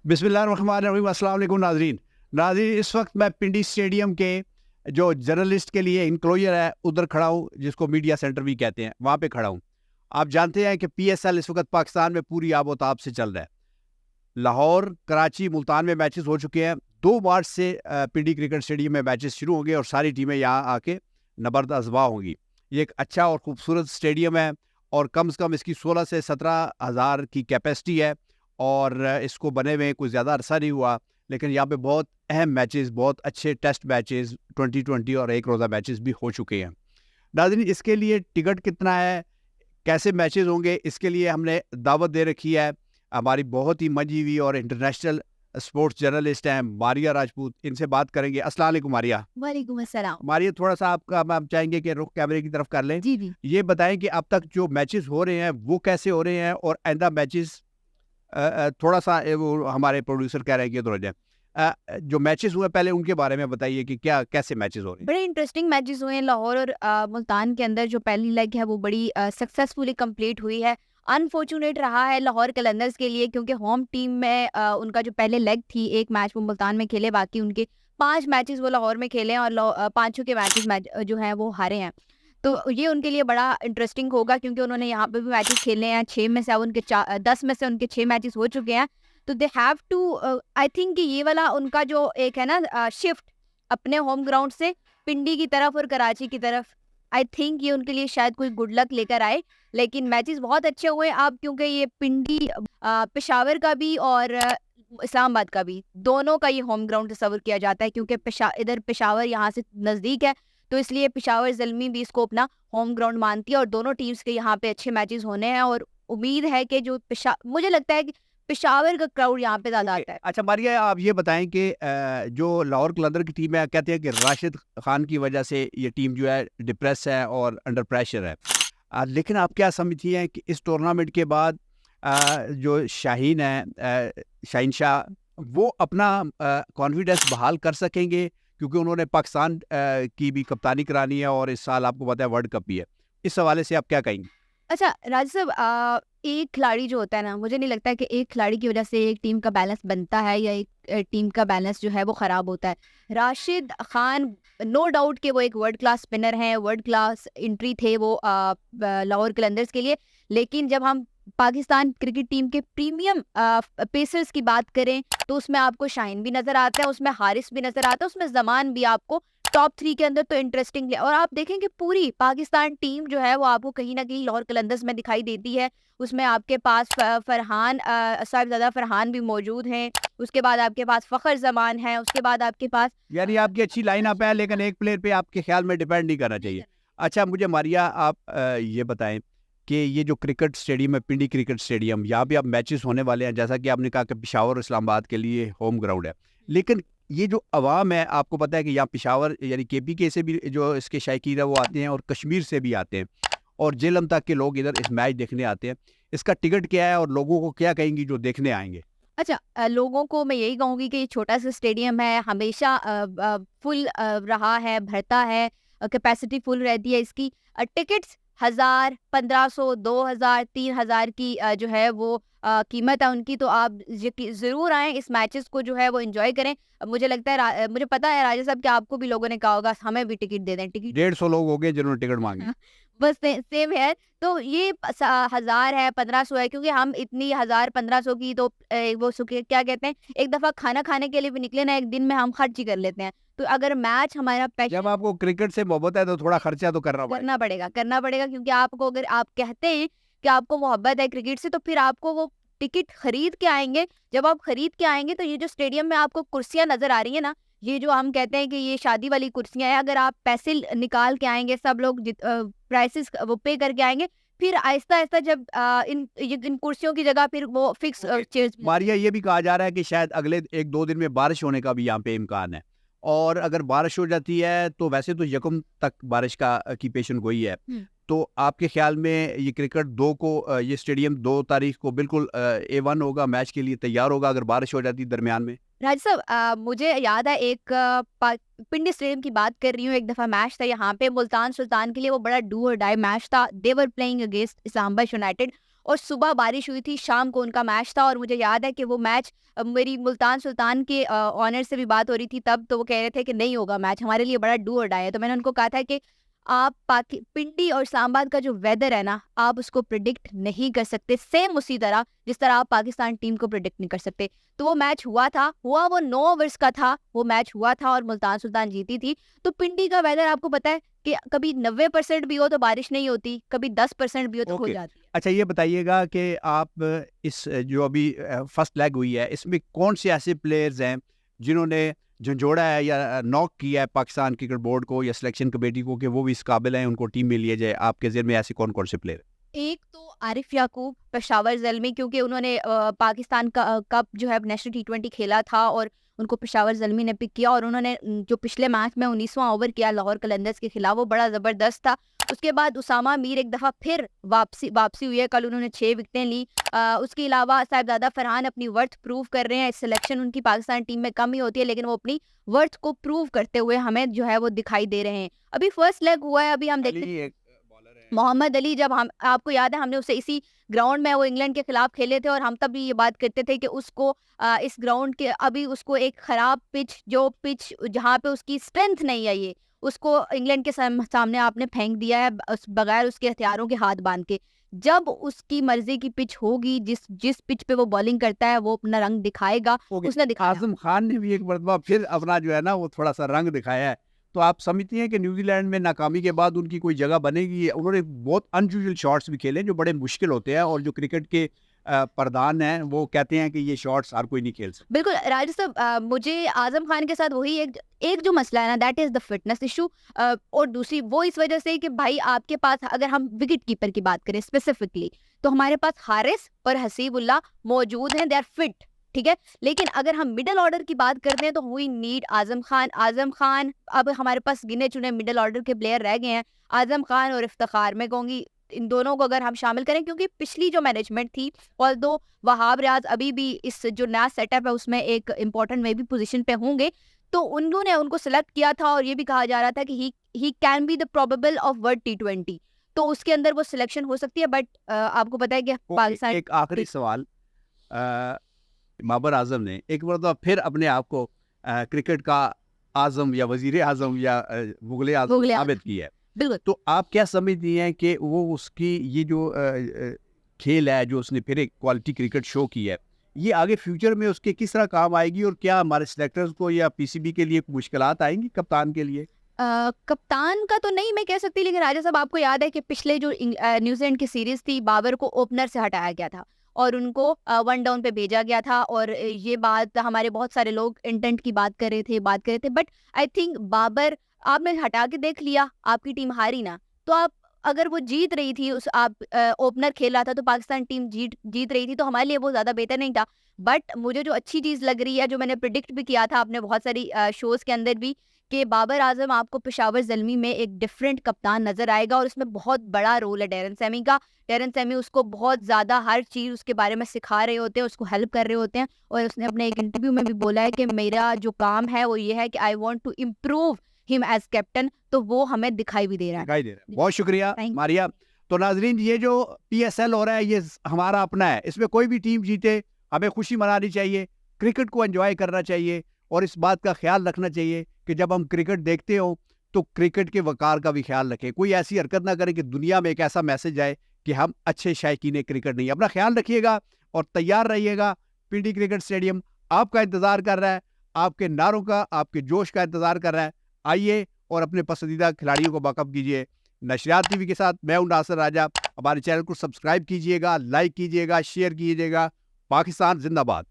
बिस्मिल्लाहिर्रहमानिर्रहीम। अस्सलाम वालेकुम नाज़रीन, इस वक्त मैं पिंडी स्टेडियम के जो जर्नलिस्ट के लिए इंक्लोजर है उधर खड़ा हूँ, जिसको मीडिया सेंटर भी कहते हैं, वहाँ पे खड़ा हूँ। आप जानते हैं कि PSL इस वक्त पाकिस्तान में पूरी आबोताब से चल रहा है। लाहौर, कराची, मुल्तान में मैचेस हो चुके हैं। 2 मार्च से पिंडी क्रिकेट स्टेडियम में मैचेस शुरू होंगे और सारी टीमें यहाँ आके नबर्द अज़वा होंगी। ये एक अच्छा और खूबसूरत स्टेडियम है और कम से कम इसकी 16 से 17 हज़ार की कैपेसिटी है और इसको बने हुए कोई ज़्यादा अरसा नहीं हुआ, लेकिन यहाँ पे बहुत अहम मैचेस, बहुत अच्छे टेस्ट मैचेस, 2020 और एक रोज़ा मैचेस भी हो चुके हैं। नाज़रीन, इसके लिए टिकट कितना है, कैसे मैचेस होंगे, इसके लिए हमने दावत दे रखी है। हमारी बहुत ही मंजी हुई और इंटरनेशनल स्पोर्ट्स जर्नलिस्ट हैं मारिया राजपूत, इनसे बात करेंगे। अस्सलाम वालेकुम मारिया। वालेकुम अस्सलाम। मारिया, थोड़ा सा आपका हम चाहेंगे कि रुख कैमरे की तरफ कर लें। जी, जी। ये बताएं कि अब तक जो मैचेस हो रहे हैं वो कैसे हो रहे हैं और आइंदा मैचेस थोड़ा सा वो हमारे प्रोड्यूसर कह रहे हैं कि इधर हो जाए। जो मैचेस हुए पहले उनके बारे में बताइए कि क्या कैसे मैचेस हो रहे हैं। बड़े इंटरेस्टिंग मैचेस हुए हैं लाहौर और मुल्तान के अंदर। जो पहली लेग है वो बड़ी सक्सेसफुली कंप्लीट हुई है। अनफॉर्चुनेट रहा है लाहौर कलंदर्स के लिए, क्योंकि होम टीम में उनका जो पहले लेग थी, एक मैच वो मुल्तान में खेले, बाकी उनके 5 मैचेस वो लाहौर में खेले और पांचों के मैच जो हैं वो हारे हैं। तो ये उनके लिए बड़ा इंटरेस्टिंग होगा, क्योंकि उन्होंने यहाँ पे भी मैचेस खेले हैं। 6 में से अब उनके 10 में से उनके 6 मैचेस हो चुके हैं। तो they have to, I think कि ये वाला उनका जो एक है ना शिफ्ट अपने होम ग्राउंड से पिंडी की तरफ और कराची की तरफ, आई थिंक ये उनके लिए शायद कोई गुड लक लेकर आए। लेकिन मैचेस बहुत अच्छे हुए अब, क्योंकि ये पिंडी पेशावर का भी और इस्लामाबाद का भी, दोनों का ये होम ग्राउंड तस्वर किया जाता है, क्योंकि इधर पेशावर यहाँ से नज़दीक है, तो इसलिए पेशावर ज़ल्मी भी इसको अपना होम ग्राउंड मानती है और दोनों टीम्स के यहाँ पे अच्छे मैचेस होने हैं। और उम्मीद है कि जो मुझे लगता है कि पेशावर का क्राउड यहाँ पे ज़्यादा आता है। अच्छा मारिया, आप ये बताएं कि जो लाहौर कलंदर की टीम है, कहते हैं कि राशिद खान की वजह से ये टीम जो है डिप्रेस है और अंडर प्रेशर है। लेकिन आप क्या समझती हैं कि इस टूर्नामेंट के बाद जो शाहीन है, शाहीन शाह, वो अपना कॉन्फिडेंस बहाल कर सकेंगे, क्योंकि उन्होंने पाकिस्तान की भी कप्तानी करानी है और इस साल आपको पता है वर्ल्ड कप भी है। इस हवाले से आप क्या कहेंगे? अच्छा राज साहब, एक खिलाड़ी जो होता है ना, मुझे नहीं लगता कि एक खिलाड़ी की वजह से एक टीम का बैलेंस बनता है या एक टीम का बैलेंस जो है वो ख़राब होता है। राशिद खान नो डाउट कि वो एक वर्ल्ड क्लास स्पिनर हैं, वर्ल्ड क्लास एंट्री थे वो लाहौर कलंदर्स के लिए। लेकिन जब हम पाकिस्तान क्रिकेट टीम के प्रीमियम पेसर्स की बात करें, तो उसमें आपको शाहीन भी नज़र आता है, उसमें हारिस भी नज़र आता है, उसमें जमान भी आपको टॉप 3 के अंदर तो इंटरेस्टिंग। और आप देखेंगे पूरी पाकिस्तान टीम जो है वो आपको कहीं ना कहीं लाहौर कलंदर्स में दिखाई देती है। उसमें आपके पास फरहान, साहिबजादा फरहान भी मौजूद हैं, उसके बाद आपके पास फ़खर जमान है, उसके बाद आपके पास यानी आपकी अच्छी लाइन अप है, लेकिन एक प्लेयर पे आपके ख्याल में डिपेंड नहीं करना चाहिए। अच्छा मुझे मारिया, आप ये बताएं कि ये जो क्रिकेट स्टेडियम है, पिंडी क्रिकेट स्टेडियम, यहाँ पे अब मैचेस होने वाले हैं, जैसा कि आपने कहा कि पेशावर और इस्लामाबाद के लिए होम ग्राउंड है, लेकिन ये जो अवाम है, आपको पता है कि यहाँ पेशावर यानी KPK से भी जो इसके शायकीन है वो आते हैं और कश्मीर से भी आते हैं और जेलम तक के लोग इधर इस मैच देखने आते हैं। इसका टिकट क्या है और लोगों को क्या कहेंगी जो देखने आएंगे? अच्छा, लोगों को मैं यही कहूँगी कि ये छोटा सा स्टेडियम है, हमेशा फुल रहा है, भरता है, कैपेसिटी फुल रहती है इसकी। टिकट्स 1000, 1500, 2000, 3000 की जो है वो कीमत है उनकी। तो आप ज़रूर आएँ, इस मैचेस को जो है वो एंजॉय करें। मुझे लगता है मुझे पता है राजा साहब कि आपको भी लोगों ने कहा होगा हमें भी टिकट दे दें। टिकट 150 लोग हो गए जिन्होंने टिकट मांगे। बस सेम है। तो ये 1000 है, 1500 है, क्योंकि हम इतनी 1000-1500 की तो वो क्या कहते हैं, एक दफा खाना खाने के लिए भी निकले ना, एक दिन में हम खर्च ही कर लेते हैं। तो अगर मैच हमारा जब पैशन आपको क्रिकेट से मोहब्बत है तो थोड़ा खर्चा तो करना पड़ेगा। करना पड़ेगा, क्योंकि आपको, अगर आप कहते हैं कि आपको मोहब्बत है क्रिकेट से, तो फिर आपको वो टिकट खरीद के आएंगे। जब आप खरीद के आएंगे तो ये जो स्टेडियम में आपको कुर्सियां नजर आ रही है ना, ये जो हम कहते हैं कि ये शादी वाली कुर्सियां हैं, अगर आप पैसे निकाल के आएंगे, सब लोग प्राइसेस वो पे करके आएंगे, फिर आहिस्ता आहिस्ता जब इन कुर्सियों की जगह फिर वो फिक्स चेयर्स। मारिया, ये भी कहा जा रहा है कि शायद अगले 1-2 दिन में बारिश होने का भी यहाँ पे इम्कान है, और अगर बारिश हो जाती है तो वैसे तो यकम तक बारिश की पेशन गोई है। तो आपके ख्याल में ये क्रिकेट 2 को ये स्टेडियम 2 तारीख को बिल्कुल A1 होगा, मैच के लिए तैयार होगा अगर बारिश हो जाती दरमियान में? राज साहब, मुझे याद है एक पिंडी स्टेडियम की बात कर रही हूँ, एक दफ़ा मैच था यहाँ पे मुल्तान सुल्तान के लिए, वो बड़ा डू और डाई मैच था। They were playing against Islamabad United और सुबह बारिश हुई थी, शाम को उनका मैच था और मुझे याद है कि वो मैच मेरी मुल्तान सुल्तान के ऑनर से भी बात हो रही थी तब, तो वो कह रहे थे कि नहीं होगा मैच, हमारे लिए बड़ा डू और डाई है। तो मैंने उनको कहा था कि आप पिंडी और इस्लामाबाद का जो वेदर है ना, आप उसको प्रिडिक्ट नहीं कर सकते, सेम उसी तरह जिस तरह आप पाकिस्तान टीम को प्रिडिक्ट नहीं कर सकते। तो वो मैच हुआ वो 9 ओवर्स का था, वो मैच हुआ था और मुल्तान सुल्तान जीती थी। तो पिंडी का वेदर आपको पता है कि कभी 90% भी हो तो बारिश नहीं होती, कभी 10% भी हो तो हो ओके। जाती है। अच्छा, ये बताइएगा कि आप इस जो अभी फर्स्ट लेग हुई है, इसमें कौन से ऐसे प्लेयर्स हैं जिन्होंने झंझोड़ा है या नॉक किया है पाकिस्तान क्रिकेट बोर्ड को या सिलेक्शन कमेटी को कि वो भी इस काबिल हैं उनको टीम में लिया जाए? आपके ज़हन में ऐसे कौन-कौन से प्लेयर? एक तो आरिफ याकूब, पेशावर ज़ल्मी, क्योंकि उन्होंने पाकिस्तान का कप जो है नेशनल टी20 खेला था और उनको पेशावर ज़ल्मी ने पिक किया और उन्होंने जो पिछले मैच में 19वां ओवर किया लाहौर कलंदर्स के खिलाफ, वो बड़ा ज़बरदस्त था। उसके बाद उसामा मीर एक दफ़ा फिर वापसी हुई है, कल उन्होंने 6 विकेटें ली। उसके अलावा साहिबजादा फरहान अपनी वर्थ प्रूव कर रहे हैं। सिलेक्शन उनकी पाकिस्तान टीम में कम ही होती है, लेकिन वो अपनी वर्थ को प्रूव करते हुए हमें जो है वो दिखाई दे रहे हैं। अभी फर्स्ट लेग हुआ है, अभी हम देखते अली एक बॉलर है। मोहम्मद अली, जब हम आपको याद है हमने उससे इसी ग्राउंड में वो इंग्लैंड के खिलाफ खेले थे और हम तब भी ये बात करते थे कि उसको इस ग्राउंड के अभी उसको एक खराब पिच जहाँ पे उसकी स्ट्रेंथ नहीं है, ये उसको इंग्लैंड के सामने आपने फेंक दिया है बगैर उसके हथियारों के हाथ बांध के। जब उसकी मर्जी की पिच होगी, जिस जिस पिच पे वो बॉलिंग करता है वो अपना रंग दिखाएगा। ओके। उसने दिखाया। आज़म खान ने भी एक मरतबा फिर अपना जो है ना वो थोड़ा-सा रंग दिखाया है। तो आप समझती हैं कि न्यूज़ीलैंड में नाकामी के बाद उनकी कोई जगह बनेगी? उन्होंने बहुत अनयूजुअल शॉट्स भी खेले जो बड़े मुश्किल होते हैं और जो क्रिकेट के प्रधान हैं वो कहते हैं कि ये शॉट्स हर कोई नहीं खेल सकता। बिल्कुल राजेश साहब, मुझे आजम खान के साथ वही एक एक जो मसला है ना, that is the fitness issue. और दूसरी वो इस वजह से कि भाई आपके पास अगर हम विकेट कीपर की बात करें स्पेसिफिकली, तो हमारे पास हारिस और हसीबुल्ला मौजूद हैं, दे आर फिट, ठीक है। लेकिन अगर हम मिडिल ऑर्डर की बात करते हैं तो वी नीड आजम खान। अब हमारे पास गिने चुने मिडिल ऑर्डर के प्लेयर रह गए हैं, आजम खान और इफ्तिखार। मैं कहूंगी इन दोनों को अगर हम शामिल करें, क्योंकि पिछली जो मैनेजमेंट थी, ऑल्दो वहाब रियाज अभी भी इस जो नया सेटअप है उसमें एक इंपॉर्टेंट में भी पोजीशन पे होंगे, तो उन्होंने उनको सिलेक्ट किया था और ये भी कहा जा रहा था कि he can be the probable of world टी20, तो उसके अंदर वो सिलेक्शन हो सकती है। बट आपको पता है कि पाकिस्तान एक आखिरी सवाल, बाबर आजम ने एक मरतबा फिर अपने आप को क्रिकेट का आजम या वजीर आजम या मुगल आजम मुगल आजम। साबित किया है। बिल्कुल। तो आप क्या समझती हैं कि वो उसकी ये जो खेल है जो उसने फिर एक क्वालिटी क्रिकेट शो की है, ये आगे फ्यूचर में उसके किस तरह काम आएगी और क्या हमारे सिलेक्टर्स को या पीसीबी के लिए मुश्किलात आएंगी कप्तान के लिए? कप्तान का तो नहीं मैं कह सकती, लेकिन राजा साहब आपको याद है कि पिछले जो न्यूजीलैंड की सीरीज थी, बाबर को ओपनर से हटाया गया था और उनको 1 डाउन पे भेजा गया था। और ये बात हमारे बहुत सारे लोग इंटेंट की बात कर रहे थे, बट आई थिंक बाबर आपने हटा के देख लिया, आपकी टीम हारी ना, तो आप अगर वो जीत रही थी, उस आप ओपनर खेला था तो पाकिस्तान टीम जीत रही थी, तो हमारे लिए वो ज्यादा बेहतर नहीं था। बट मुझे जो अच्छी चीज लग रही है, जो मैंने प्रिडिक्ट भी किया था आपने बहुत सारी शोज के अंदर भी, कि बाबर आजम आपको पेशावर ज़ल्मी में एक डिफरेंट कप्तान नजर आएगा और उसमें बहुत बड़ा रोल है डेरन सैमी का। डेरन सैमी उसको बहुत ज्यादा हर चीज उसके बारे में सिखा रहे होते हैं, उसको हेल्प कर रहे होते हैं। और उसने अपने एक इंटरव्यू में भी बोला है कि मेरा जो काम है वो ये है कि I want to improve him as captain, तो वो हमें दिखाई भी दे रहा है। दिखाई दे रहा है। बहुत शुक्रिया Thank you. मारिया। तो नाजरीन, ये जो पीएसएल हो रहा है ये हमारा अपना है, इसमें कोई भी टीम जीते हमें खुशी मनानी चाहिए, क्रिकेट को एंजॉय करना चाहिए और इस बात का ख्याल रखना चाहिए कि जब हम क्रिकेट देखते हो तो क्रिकेट के वकार का भी ख्याल रखें। कोई ऐसी हरकत ना करें कि दुनिया में एक ऐसा मैसेज आए कि हम अच्छे शायकीन क्रिकेट नहीं। अपना ख्याल रखिएगा और तैयार रहिएगा। पिंडी क्रिकेट स्टेडियम आपका इंतज़ार कर रहा है, आपके नारों का, आपके जोश का इंतज़ार कर रहा है। आइए और अपने पसंदीदा खिलाड़ियों को बैकअप कीजिए। नशरियात टीवी के साथ मैं हूं नासिर राजा। हमारे चैनल को सब्सक्राइब कीजिएगा, लाइक कीजिएगा, शेयर कीजिएगा। पाकिस्तान जिंदाबाद।